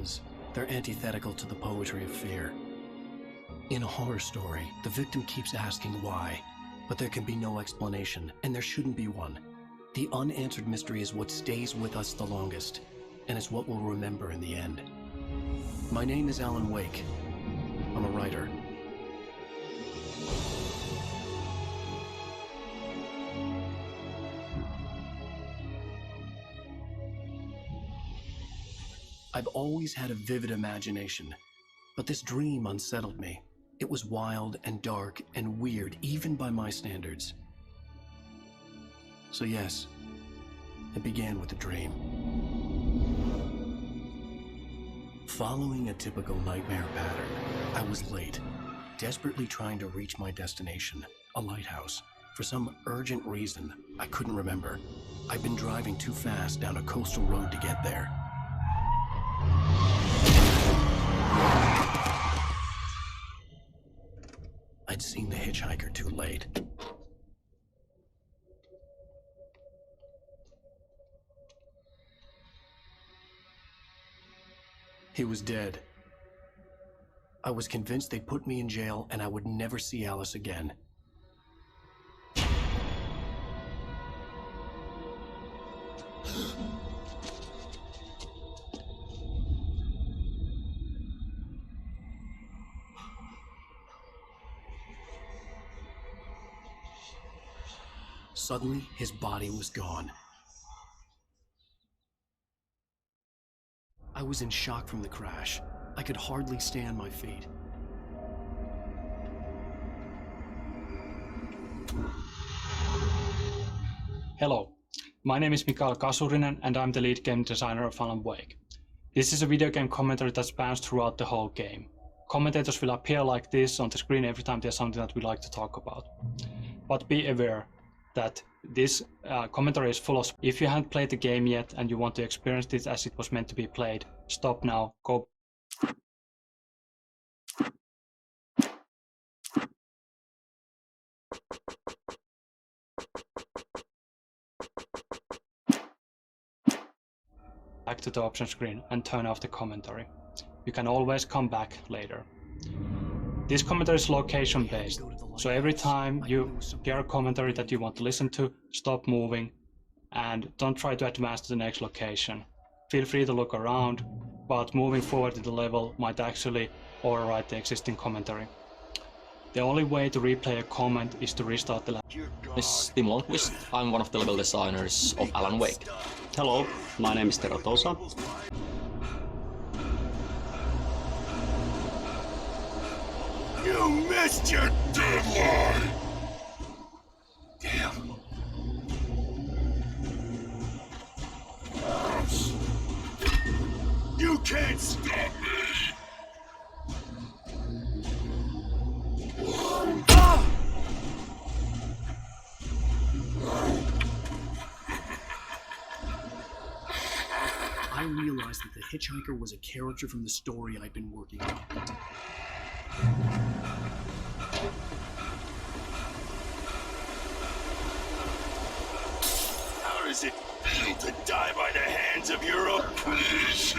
voices. They're antithetical to the poetry of fear. In a horror story, the victim keeps asking why, but there can be no explanation, and there shouldn't be one. The unanswered mystery is what stays with us the longest, and it's what we'll remember in the end. My name is Alan Wake. I'm a writer. I've always had a vivid imagination, but this dream unsettled me. It was wild and dark and weird, even by my standards. So yes, it began with a dream. Following a typical nightmare pattern, I was late, desperately trying to reach my destination, a lighthouse. For some urgent reason, I couldn't remember. I'd been driving too fast down a coastal road to get there. I'd seen the hitchhiker too late. He was dead. I was convinced they'd put me in jail and I would never see Alice again. Suddenly, his body was gone. I was in shock from the crash. I could hardly stay on my feet. Hello, my name is Mikael Kasurinen and I'm the lead game designer of Alan Wake. This is a video game commentary that spans throughout the whole game. Commentators will appear like this on the screen every time there's something that we like to talk about. But be aware that this commentary is full of... If you haven't played the game yet and you want to experience this as it was meant to be played, stop now, go... back to the option screen and turn off the commentary. You can always come back later. This commentary is location based, so every time you hear a commentary that you want to listen to, stop moving and don't try to advance to the next location. Feel free to look around, but moving forward in the level might actually override the existing commentary. The only way to replay a comment is to restart the level. This is Tim Lundqvist. I'm one of the level designers of Alan Wake. Hello, my name is Tero Tosa. You missed your deadline! Damn. You can't stop me! Ah! I realized that the hitchhiker was a character from the story I'd been working on. How does it feel to die by the hands of your opponents?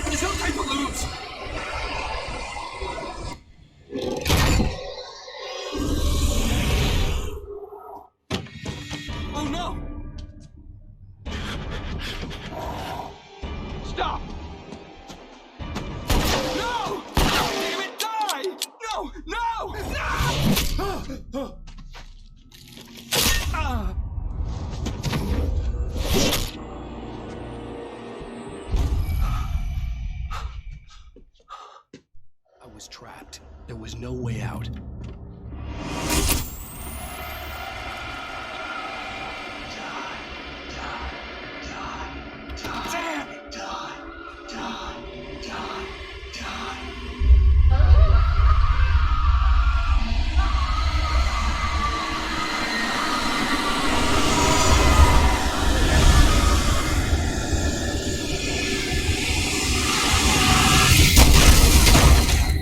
There's no time to lose! Oh no! Stop! No! Damn it, die! No! No! No! was no way out.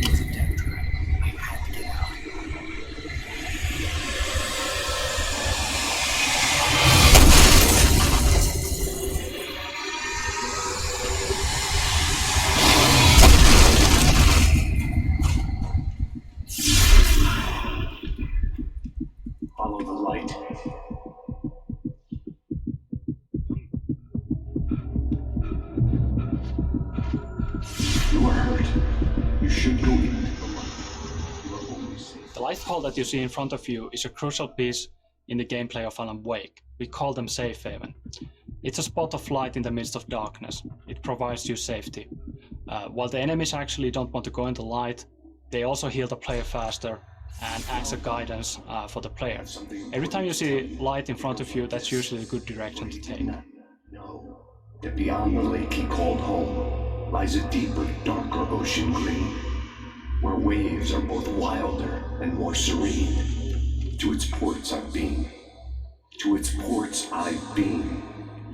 It's a death trap. I had to get out. Follow the light. You are hurt. You should go into the light. You are only safe. The light hole that you see in front of you is a crucial piece in the gameplay of Alan Wake. We call them safe haven. It's a spot of light in the midst of darkness. It provides you safety. While the enemies actually don't want to go into light, they also heal the player faster and acts as guidance for the player. Every time you see light in front of you, that's usually a good direction to take. No. That beyond the lake he called home lies a deeper, darker ocean green, where waves are both wilder and more serene. To its ports I've been. To its ports I've been.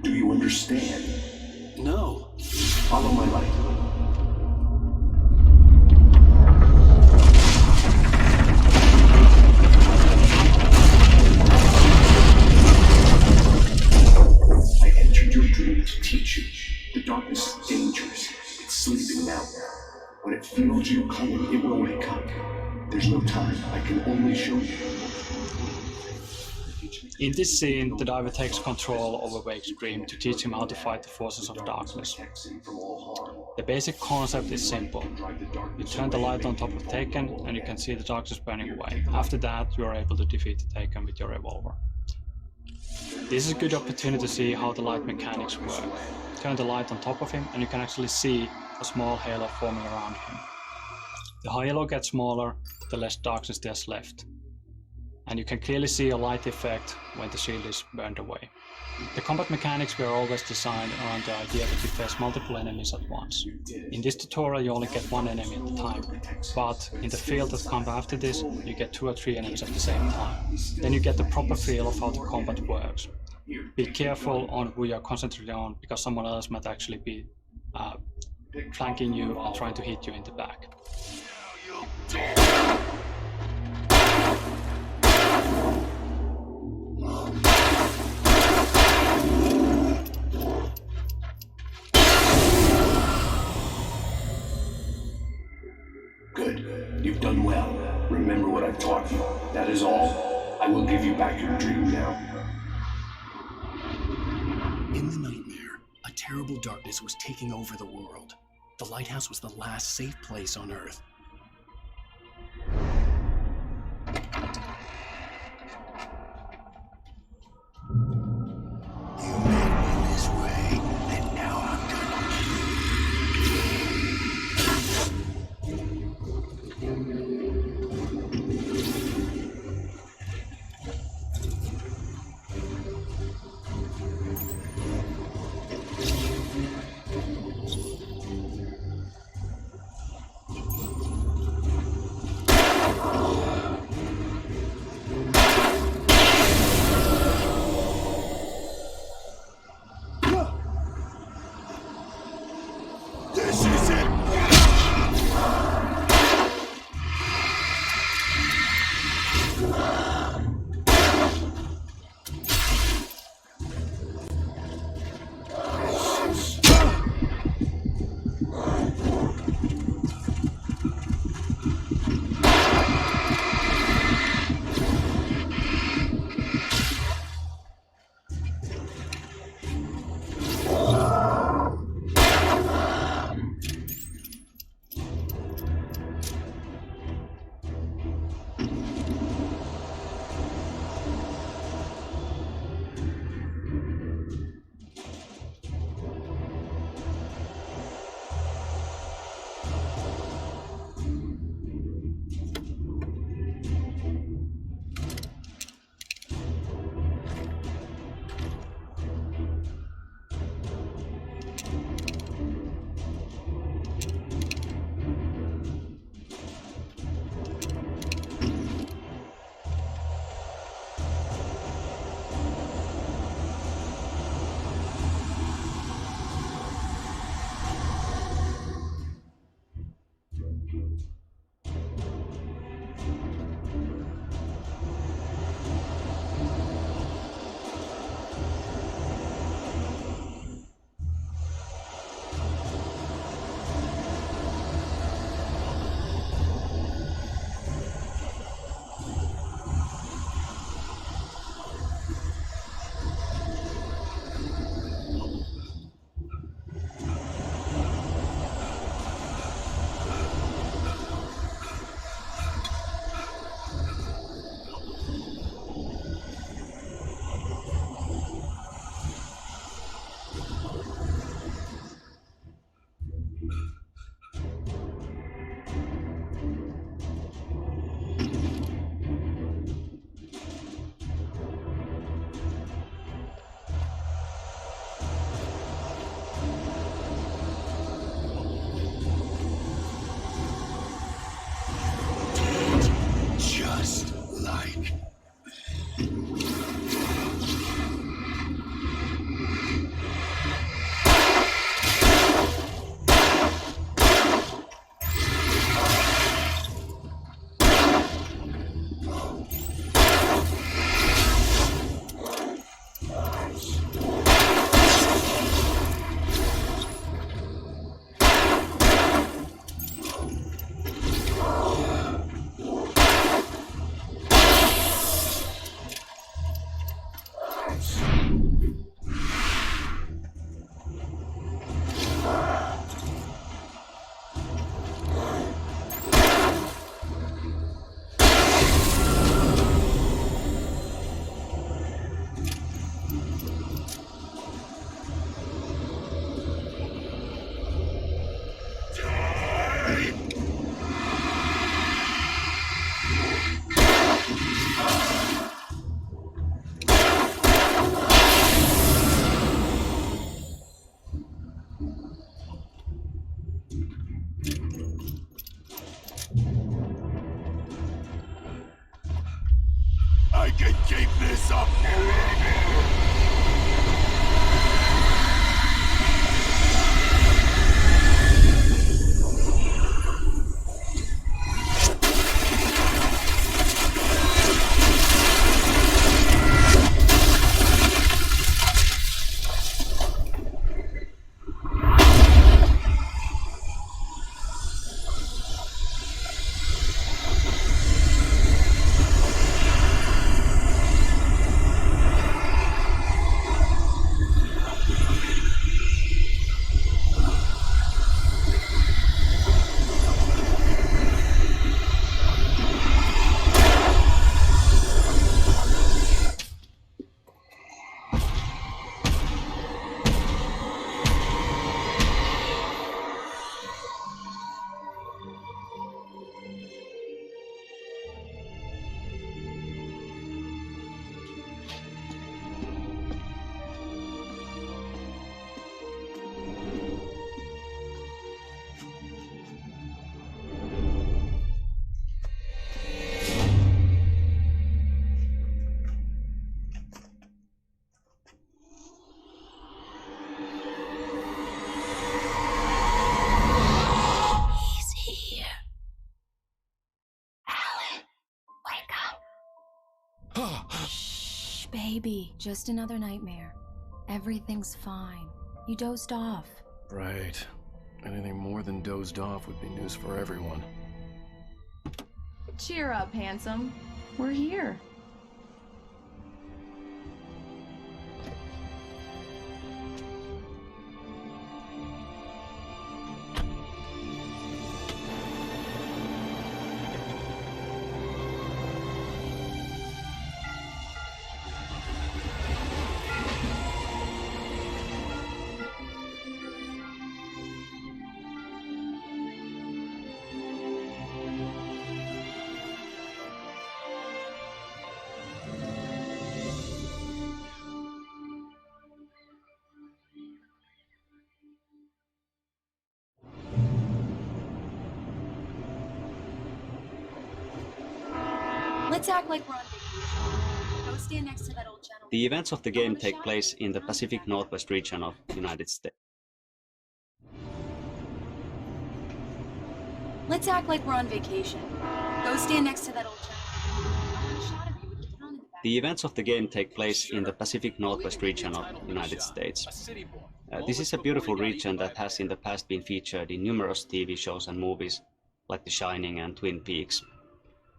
Do you understand? No. Follow my light. I entered your dream to teach you. The darkness is dangerous. It's sleeping now. When it feels you coming, it will wake up. There's no time. I can only show you. In this scene, the diver takes control over Wake's dream to teach him how to fight the forces of darkness. The basic concept is simple. You turn the light on top of Taken and you can see the darkness burning away. After that, you are able to defeat Taken with your revolver. This is a good opportunity to see how the light mechanics work. Turn the light on top of him and you can actually see a small halo forming around him. The halo gets smaller, the less darkness there's left. And you can clearly see a light effect when the shield is burned away. The combat mechanics were always designed around the idea that you face multiple enemies at once. In this tutorial you only get one enemy at a time, but in the field that comes after this, you get 2 or 3 enemies at the same time. Then you get the proper feel of how the combat works. Be careful on who you're concentrating on, because someone else might actually be flanking you and trying to hit you in the back. Good. You've done well. Remember what I've taught you. That is all. I will give you back your dream now. In the nightmare, a terrible darkness was taking over the world. The lighthouse was the last safe place on Earth. You made me this way, and now I'm gonna Shh, baby. Just another nightmare. Everything's fine. You dozed off. Right. Anything more than dozed off would be news for everyone. Cheer up, handsome. We're here. Let's act like we're on vacation. Go stand next to that old gentleman. The events of the game take place in the Pacific Northwest region of the United States. Let's act like we're on vacation. Go stand next to that old gentleman. I want a shot of you with the town in the back. The events of the game take place in the Pacific Northwest region of the United States. This is a beautiful region that has in the past been featured in numerous TV shows and movies like The Shining and Twin Peaks.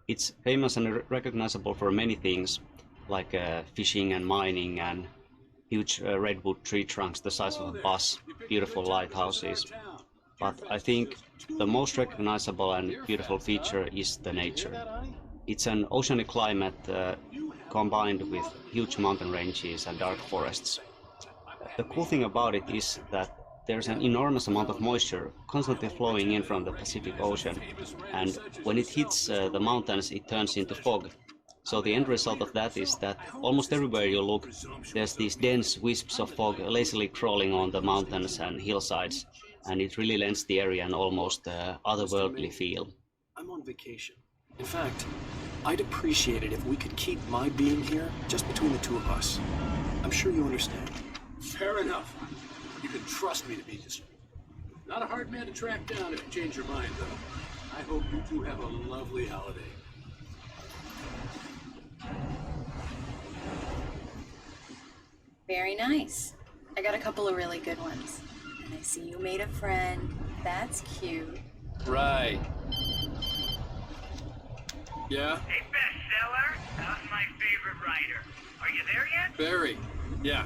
It's famous and recognizable for many things, like fishing and mining and huge redwood tree trunks the size of a bus, beautiful lighthouses. But I think the most recognizable and beautiful feature is the nature. It's an oceanic climate combined with huge mountain ranges and dark forests. The cool thing about it is that there's an enormous amount of moisture constantly flowing in from the Pacific Ocean, and when it hits the mountains it turns into fog. So the end result of that is that almost everywhere you look there's these dense wisps of fog lazily crawling on the mountains and hillsides, and it really lends the area an almost otherworldly feel. I'm on vacation. In fact, I'd appreciate it if we could keep my being here just between the two of us. I'm sure you understand. Fair enough. You can trust me to be discreet. Not a hard man to track down if you change your mind, though. I hope you two have a lovely holiday. Very nice. I got a couple of really good ones. And I see you made a friend. That's cute. Right. Yeah? Hey, bestseller, how's my favorite writer? Are you there yet? Barry. Yeah.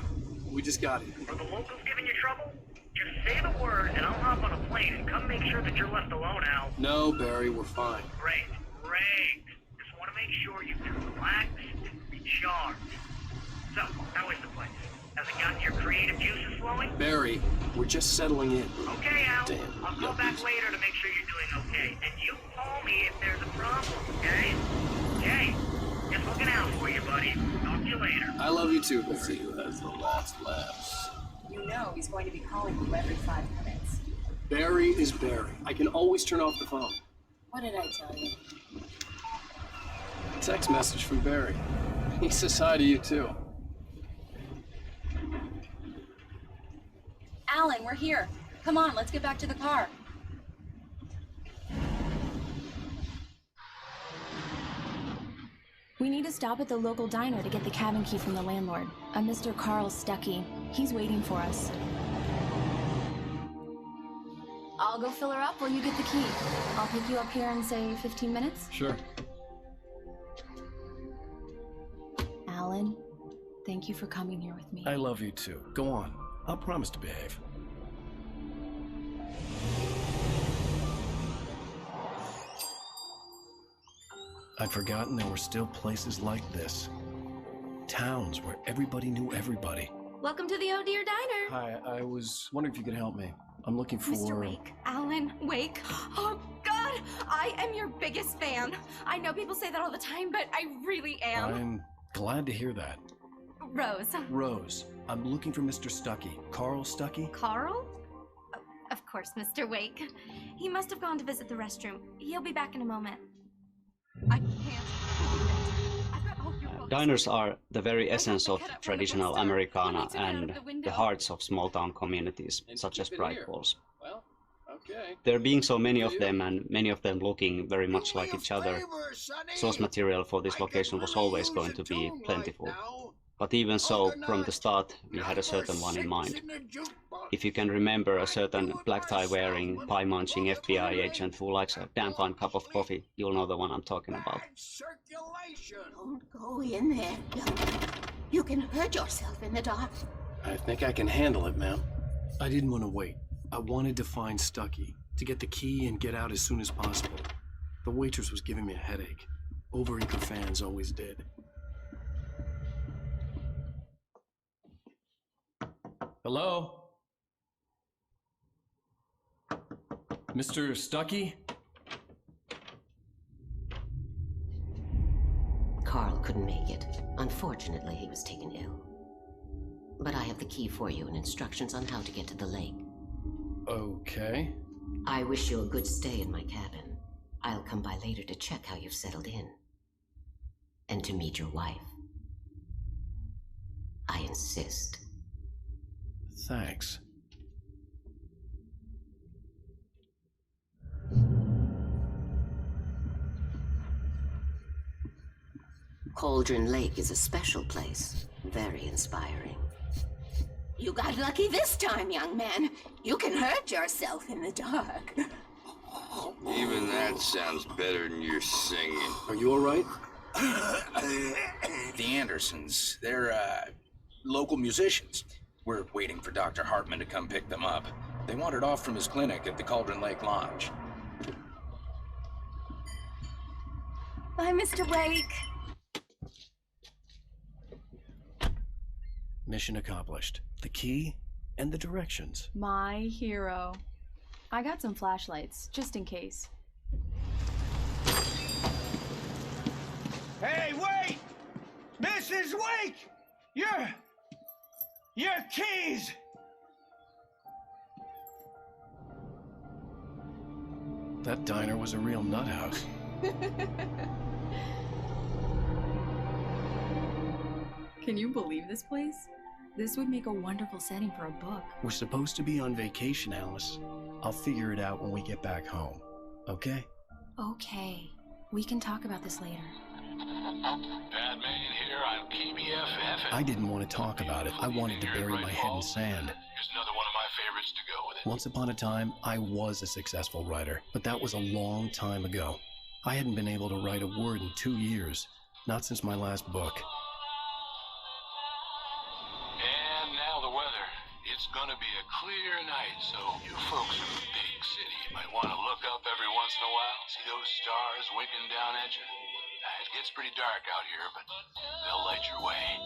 We just got it. Are the locals giving you trouble? Just say the word and I'll hop on a plane and come make sure that you're left alone, Al. No, Barry, we're fine. Great, great. Just want to make sure you can relax and recharge. So, how is the place? Has it gotten your creative juices flowing? Barry, we're just settling in. Okay, Al. Damn, I'll call back later to make sure you're doing okay. And you call me if there's a problem, okay? Okay. Just looking out for you, buddy. Talk to you later. I love you too, Barry. Let's see who has the last laughs. You know he's going to be calling you every 5 minutes. Barry is Barry. I can always turn off the phone. What did I tell you? Text message from Barry. He says hi to you too. Alan, we're here. Come on, let's get back to the car. We need to stop at the local diner to get the cabin key from the landlord, a Mr. Carl Stuckey. He's waiting for us. I'll go fill her up while you get the key. I'll pick you up here in, say, 15 minutes? Sure. Alan, thank you for coming here with me. I love you too. Go on. I'll promise to behave. I'd forgotten there were still places like this. Towns where everybody knew everybody. Welcome to the Oh Dear Diner. Hi, I was wondering if you could help me. I'm looking for... Mr. Wake. Alan Wake. Oh, God! I am your biggest fan. I know people say that all the time, but I really am. I'm glad to hear that. Rose. Rose, I'm looking for Mr. Stuckey. Carl Stuckey? Carl? Oh, of course, Mr. Wake. He must have gone to visit the restroom. He'll be back in a moment. I can't believe it. I've got all your books. Diners are the very essence of traditional Americana and the hearts of small-town communities, such as Bright Falls. Well, okay. There being so many of them, and many of them looking very much like each other, source material for this location was always going to be plentiful. But even so, from the start, we had a certain one in mind. If you can remember a certain black tie wearing, pie munching FBI agent who likes a damn fine cup of coffee, you'll know the one I'm talking about. Don't go in there, young man. You can hurt yourself in the dark. I think I can handle it, ma'am. I didn't want to wait. I wanted to find Stuckey, to get the key and get out as soon as possible. The waitress was giving me a headache. Overeager fans always did. Hello? Mr. Stuckey? Carl couldn't make it. Unfortunately, he was taken ill. But I have the key for you and instructions on how to get to the lake. Okay. I wish you a good stay in my cabin. I'll come by later to check how you've settled in. And to meet your wife. I insist. Thanks. Cauldron Lake is a special place. Very inspiring. You got lucky this time, young man. You can hurt yourself in the dark. Even that sounds better than your singing. Are you all right? The Andersons, they're, local musicians. We're waiting for Dr. Hartman to come pick them up. They wandered off from his clinic at the Cauldron Lake Lodge. Bye, Mr. Wake. Mission accomplished. The key and the directions. My hero. I got some flashlights, just in case. Hey, wait! Mrs. Wake! Your keys! That diner was a real nut house. Can you believe this place? This would make a wonderful setting for a book. We're supposed to be on vacation, Alice. I'll figure it out when we get back home. Okay? Okay. We can talk about this later. Bad man here, I'm KBFF. I didn't want to talk about it. I wanted to bury my head in sand. Here's another one of my favorites to go with it. Once upon a time, I was a successful writer, but that was a long time ago. I hadn't been able to write a word in 2 years. Not since my last book. And now the weather. It's gonna be a clear night, so you folks in the big city might want to look up every once in a while. See those stars winking down at you? It gets pretty dark out here, but they'll light your way.